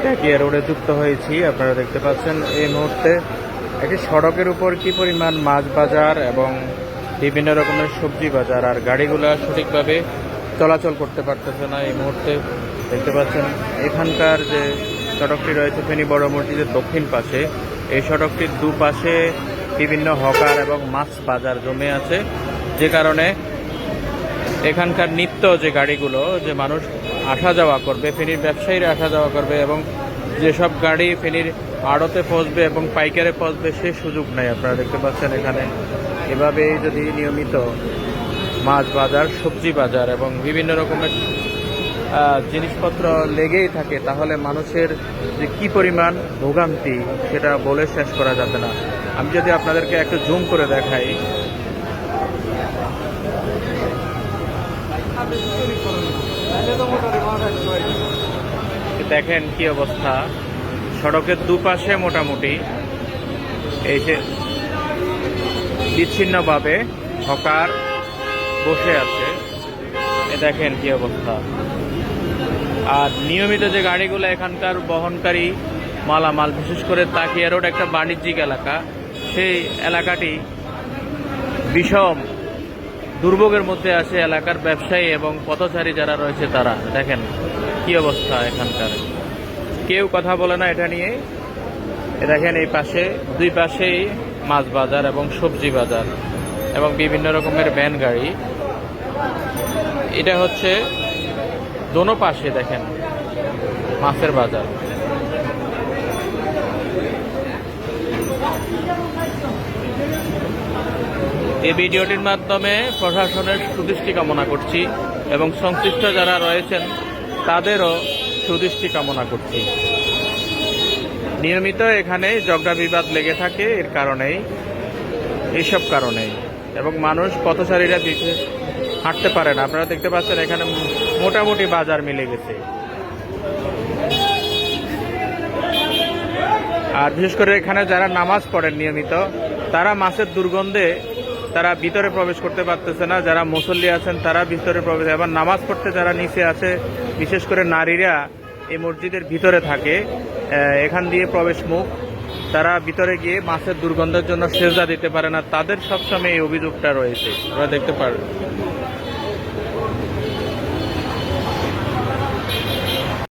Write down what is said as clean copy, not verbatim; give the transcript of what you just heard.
টাকিয়া রোডে যুক্ত হয়েছি। আপনারা দেখতে পাচ্ছেন এই মুহূর্তে একটি সড়কের উপর কি পরিমাণ মাছ বাজার এবং বিভিন্ন রকমের সবজি বাজার, আর গাড়িগুলো সঠিকভাবে চলাচল করতে পারতেছে না। এই মুহূর্তে দেখতে পাচ্ছেন এখানকার যে সড়কটি রয়েছে ফেনী বড় মসজিদের দক্ষিণ পাশে, এই সড়কটির দুপাশে বিভিন্ন হকার এবং মাছ বাজার জমে আছে, যে কারণে এখানকার নিত্য যে গাড়িগুলো, যে মানুষ আসা যাওয়া করবে, ফেনীর ব্যবসায়ীরা আসা যাওয়া করবে এবং যেসব গাড়ি ফেনীর আড়তে পৌঁছবে এবং পাইকারে পৌঁছবে সে সুযোগ নেই। আপনারা দেখতে পাচ্ছেন এখানে এভাবেই যদি নিয়মিত মাছ বাজার, সবজি বাজার এবং বিভিন্ন রকমের জিনিসপত্র লেগেই থাকে, তাহলে মানুষের যে কি পরিমাণ ভোগান্তি সেটা বলে শেষ করা যাবে না। আমি যদি আপনাদেরকে একটু জুম করে দেখাই, দেখেন কি অবস্থা। সড়কের দুপাশে মোটামুটি এই যে বিচ্ছিন্নভাবে হকার বসে আছে, দেখেন কি অবস্থা। আর নিয়মিত যে গাড়িগুলো এখানকার বহনকারী মালামাল, বিশেষ করে তাকিয়া রোড একটা বাণিজ্যিক এলাকা, সেই এলাকাটি বিষম দুর্ভোগের মধ্যে আছে এলাকার ব্যবসায়ী এবং পথচারী যারা রয়েছে তারা। দেখেন কি অবস্থা এখানকার, কেউ কথা বলে না এটা নিয়ে। দেখেন এই পাশে দুই পাশেই মাছ বাজার এবং সবজি বাজার এবং বিভিন্ন রকমের ভ্যান গাড়ি। এটা হচ্ছে দোনো পাশে দেখেন মাছের বাজার। এই ভিডিওটির মাধ্যমে প্রশাসনের সুদৃষ্টি কামনা করছি এবং সংশ্লিষ্ট যারা রয়েছেন তাদেরও সুদৃষ্টি কামনা করছি। নিয়মিত এখানে ঝগড়া বিবাদ লেগে থাকে এর কারণেই, এইসব কারণেই, এবং মানুষ পথচারীরা বিশেষ হাঁটতে পারে না। আপনারা দেখতে পাচ্ছেন এখানে মোটামুটি বাজার মিলে গেছে। আর বিশেষ করে এখানে যারা নামাজ পড়েন নিয়মিত, তারা মাছের দুর্গন্ধে তারা ভিতরে প্রবেশ করতে পারতেছে না। যারা মুসল্লি আছেন তারা ভিতরে প্রবেশ, আবার নামাজ পড়তে যারা নিচে আছে, বিশেষ করে নারীরা এই মসজিদের ভিতরে থাকে, এখান দিয়ে প্রবেশ মুখ, তারা ভিতরে গিয়ে মাছের দুর্গন্ধের জন্য সেজদা দিতে পারে না। তাদের সবসময় এই অভিযোগটা রয়েছে, আপনারা দেখতে পারেন।